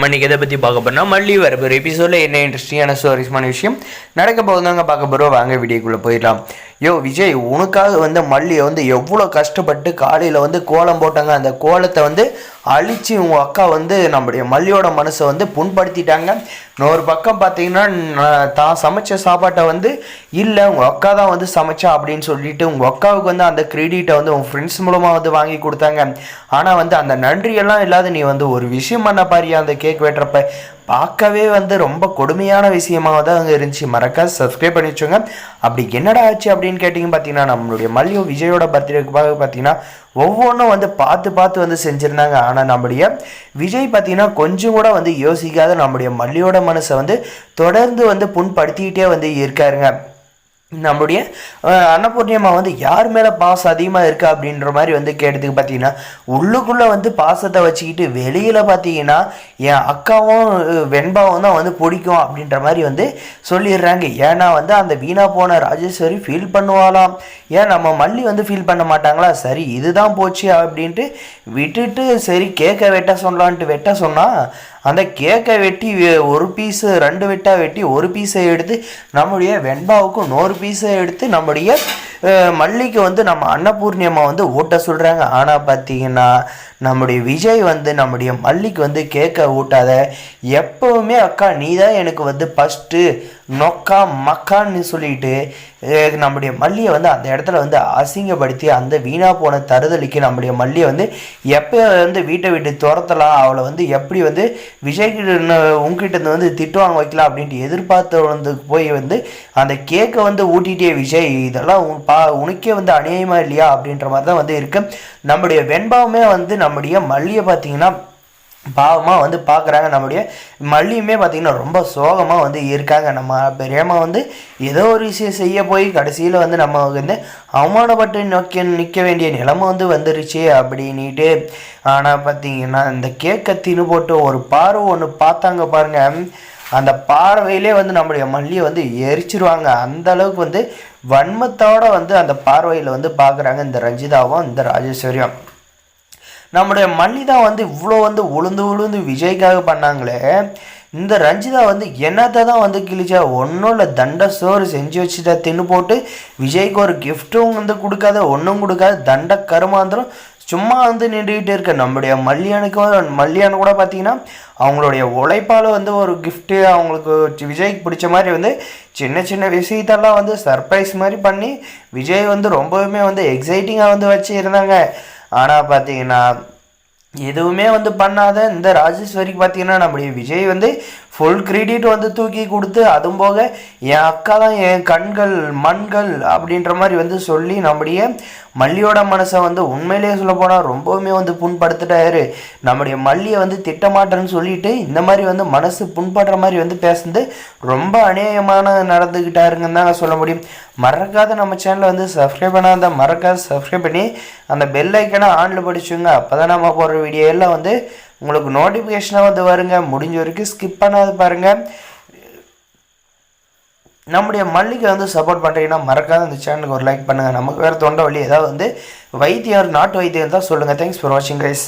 நம்ம இன்றைக்கி எதை பற்றி பார்க்க போகிறோம்னா மல்லி வரப்போகிற எபிசோடில் என்ன இன்ட்ரெஸ்டிங்கான ஸ்டோரிஸ்மான விஷயம் நடக்க போகுதாங்க பார்க்க போகிறோம். வாங்க வீடியோக்குள்ளே போயிடலாம். விஜய், உனக்காக மல்லியை எவ்வளோ கஷ்டப்பட்டு காலையில் கோலம் போட்டாங்க. அந்த கோலத்தை அழித்து உங்கள் அக்கா நம்முடைய மல்லியோட மனசை புண்படுத்திட்டாங்க. இன்னொரு பக்கம் பார்த்தீங்கன்னா தான் சமைச்ச சாப்பாட்டை இல்லை உங்கள் அக்கா தான் சமைச்சா அப்படின்னு சொல்லிட்டு உங்கள் அக்காவுக்கு அந்த கிரெடிட்டை உங்கள் ஃப்ரெண்ட்ஸ் மூலமாக வாங்கி கொடுத்தாங்க. ஆனால் அந்த நன்றியெல்லாம் இல்லாத நீ ஒரு விஷயம் பண்ண பாரியா, அந்த கேக் வெட்டுறப்ப பார்க்கவே ரொம்ப கொடுமையான விஷயமாக தான் இருந்துச்சு. மறக்காது சப்ஸ்கிரைப் பண்ணி வச்சுங்க. அப்படி என்னடா ஆச்சு அப்படின்னு கேட்டிங்க பார்த்தீங்கன்னா, நம்மளுடைய மல்லியோ விஜயோட பர்த்டேக்காக பார்த்தீங்கன்னா ஒவ்வொன்றும் பார்த்து செஞ்சுருந்தாங்க. ஆனால் நம்முடைய விஜய் பார்த்தீங்கன்னா கொஞ்சம் கூட யோசிக்காத நம்முடைய மல்லியோட மனசை தொடர்ந்து புண்படுத்திக்கிட்டே இருக்காருங்க. நம்முடைய அன்னபூர்ணியம்மா யார் மேலே பாசம் அதிகமாக இருக்கா அப்படின்ற மாதிரி கேட்டதுக்கு பார்த்தீங்கன்னா, உள்ளுக்குள்ளே பாசத்தை வச்சுக்கிட்டு வெளியில் பார்த்தீங்கன்னா என் அக்காவும் வெண்பாவும் தான் பிடிக்கும் அப்படின்ற மாதிரி சொல்லிடுறாங்க. ஏன்னா அந்த வீணா போன ராஜேஸ்வரி ஃபீல் பண்ணுவாளாம். ஏன் நம்ம மல்லி ஃபீல் பண்ண மாட்டாங்களா? சரி இதுதான் போச்சு அப்படின்ட்டு விட்டுட்டு சரி கேக்கை வெட்ட சொன்னால் அந்த கேக்கை வெட்டி ஒரு பீஸு 2 வெட்டாக வெட்டி ஒரு பீஸை எடுத்து நம்முடைய வெண்பாவுக்கும் 100 பீஸை எடுத்து நம்முடைய மல்லிக்கு நம்ம அன்னபூர்ணியம்மா ஊட்ட சொல்கிறாங்க. ஆனால் பார்த்தீங்கன்னா நம்முடைய விஜய் நம்முடைய மல்லிக்கு கேக்க ஊட்டாத, எப்போவுமே அக்கா நீ தான் எனக்கு ஃபஸ்ட்டு நொக்கா மக்கான்னு சொல்லிட்டு நம்முடைய மல்லியை அந்த இடத்துல அசிங்கப்படுத்தி அந்த வீணா போன தருதலிக்கு நம்முடைய மல்லியை எப்போ வீட்டை விட்டு துரத்தலாம், அவளை எப்படி விஜய்கிட்ட உங்ககிட்ட திட்டுவாங்க வைக்கலாம் அப்படின்ட்டு எதிர்பார்த்து போய் அந்த கேக்கை ஊட்டிகிட்டே விஜய் இதெல்லாம் உனக்கே அநியாயமாக இல்லையா அப்படின்ற மாதிரி தான் இருக்கு. நம்முடைய வெண்பாவுமே நம்முடைய மல்லியை பார்த்தீங்கன்னா பாவமாக பார்க்குறாங்க. நம்முடைய மல்லியுமே பார்த்திங்கன்னா ரொம்ப சோகமாக இருக்காங்க. நம்ம பெரியம்மா ஏதோ ஒரு விஷயம் செய்ய போய் கடைசியில் நம்ம அவமானப்பட்டு நிற்க வேண்டிய நிலைமை வந்துருச்சு அப்படின்ட்டு. ஆனால் பார்த்திங்கன்னா இந்த கேக்கை தின்னு போட்டு ஒரு பார்வை ஒன்று பார்த்தாங்க பாருங்கள், அந்த பார்வையிலே நம்முடைய மல்லியை எரிச்சிருவாங்க. அந்த அளவுக்கு வன்மத்தோடு அந்த பார்வையில் பார்க்குறாங்க இந்த ரஞ்சிதாவும் இந்த ராஜேஸ்வரியும். நம்முடைய மல்லி தான் இவ்வளோ உளுந்து விஜய்க்காக பண்ணாங்களே, இந்த ரஞ்சிதா என்னத்தை தான் கிழிச்சா? ஒன்றும் இல்லை, தண்டை சோறு செஞ்சு வச்சுட்டா தின்னு போட்டு விஜய்க்கு ஒரு கிஃப்ட்டும் கொடுக்காத, ஒன்றும் கொடுக்காத, தண்டை கருமாந்திரம் சும்மா நின்றுக்கிட்டே இருக்க. நம்முடைய மல்லியானு கூட பார்த்தீங்கன்னா அவங்களுடைய உழைப்பால் ஒரு கிஃப்ட்டு அவங்களுக்கு விஜய்க்கு பிடிச்ச மாதிரி சின்ன சின்ன விஷயத்தெல்லாம் சர்ப்ரைஸ் மாதிரி பண்ணி விஜய் ரொம்பவுமே எக்ஸைட்டிங்காக வச்சு இருந்தாங்க. ஆனால் பார்த்தீங்கன்னா எதுவுமே பண்ணாத இந்த ராஜேஸ்வரிக்கு பார்த்தீங்கன்னா நம்முடைய விஜய் ஃபுல் கிரெடிட் தூக்கி கொடுத்து, அதுவும் போக என் அக்கா தான் என் கண்கள் மண்கள் அப்படின்ற மாதிரி சொல்லி நம்முடைய மல்லியோட மனசை உண்மையிலேயே சொல்ல போனால் ரொம்பவுமே புண்படுத்திட்டாரு. நம்முடைய மல்லியை திட்டமாட்டேன்னு சொல்லிட்டு இந்த மாதிரி மனசு புண்படுற மாதிரி பேசுனது ரொம்ப அநியாயமான நடந்துக்கிட்டாருங்கன்னு தான் சொல்ல முடியும். மறக்காத நம்ம சேனலை சப்ஸ்கிரைப் பண்ணாத மறக்காத சப்ஸ்கிரைப் பண்ணி அந்த பெல் ஐக்கனை ஆனில் படிச்சுங்க. அப்போ தான் நம்ம போடுற வீடியோ எல்லாம் உங்களுக்கு நோட்டிஃபிகேஷனாக வருங்க. முடிஞ்ச வரைக்கும் ஸ்கிப் பண்ணாது பாருங்கள். நம்முடைய மல்லிக்கு சப்போர்ட் பண்ணுறீங்கன்னா மறக்காத அந்த சேனலுக்கு ஒரு லைக் பண்ணுங்கள். நமக்கு வேறு தொண்டை வழி ஏதாவது வைத்தியம் நாட்டு வைத்தியம் தான் சொல்லுங்கள். தேங்க்ஸ் ஃபார் வாட்சிங் கைஸ்.